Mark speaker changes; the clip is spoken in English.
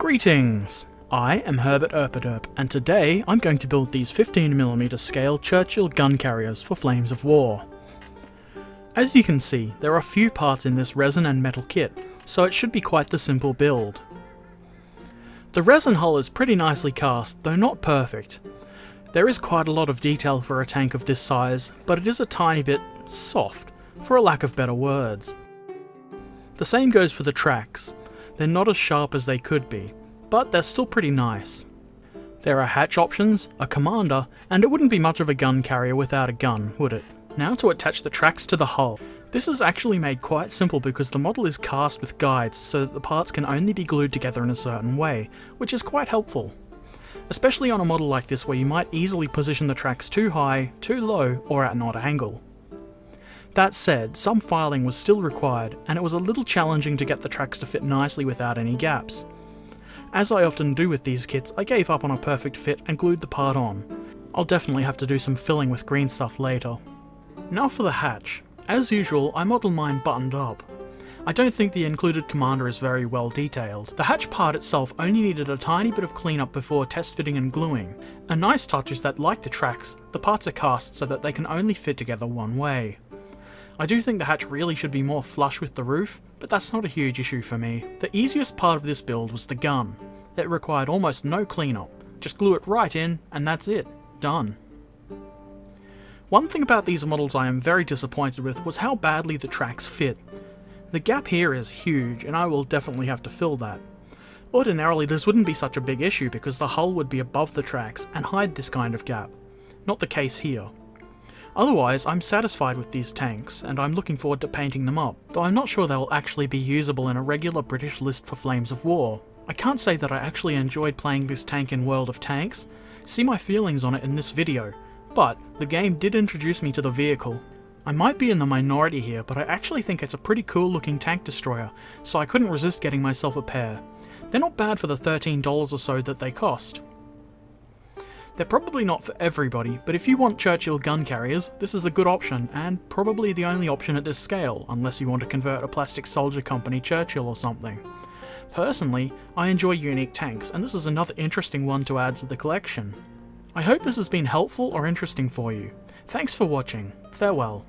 Speaker 1: Greetings! I am Herbert Erpaderp, and today I'm going to build these 15mm scale Churchill gun carriers for Flames of War. As you can see, there are few parts in this resin and metal kit, so it should be quite the simple build. The resin hull is pretty nicely cast, though not perfect. There is quite a lot of detail for a tank of this size, but it is a tiny bit soft, for a lack of better words. The same goes for the tracks. They're not as sharp as they could be, but they're still pretty nice. There are hatch options, a commander, and it wouldn't be much of a gun carrier without a gun, would it? Now to attach the tracks to the hull. This is actually made quite simple because the model is cast with guides so that the parts can only be glued together in a certain way, which is quite helpful. Especially on a model like this where you might easily position the tracks too high, too low, or at an odd angle. That said, some filing was still required, and it was a little challenging to get the tracks to fit nicely without any gaps. As I often do with these kits, I gave up on a perfect fit and glued the part on. I'll definitely have to do some filling with green stuff later. Now for the hatch. As usual, I modelled mine buttoned up. I don't think the included commander is very well detailed. The hatch part itself only needed a tiny bit of cleanup before test fitting and gluing. A nice touch is that, like the tracks, the parts are cast so that they can only fit together one way. I do think the hatch really should be more flush with the roof, but that's not a huge issue for me. The easiest part of this build was the gun. It required almost no cleanup. Just glue it right in, and that's it. Done. One thing about these models I am very disappointed with was how badly the tracks fit. The gap here is huge, and I will definitely have to fill that. Ordinarily this wouldn't be such a big issue because the hull would be above the tracks and hide this kind of gap. Not the case here. Otherwise, I'm satisfied with these tanks, and I'm looking forward to painting them up, though I'm not sure they will actually be usable in a regular British list for Flames of War. I can't say that I actually enjoyed playing this tank in World of Tanks. See my feelings on it in this video, but the game did introduce me to the vehicle. I might be in the minority here, but I actually think it's a pretty cool looking tank destroyer, so I couldn't resist getting myself a pair. They're not bad for the $13 or so that they cost. They're probably not for everybody, but if you want Churchill gun carriers, this is a good option, and probably the only option at this scale, unless you want to convert a Plastic Soldier Company Churchill or something. Personally, I enjoy unique tanks, and this is another interesting one to add to the collection. I hope this has been helpful or interesting for you. Thanks for watching. Farewell.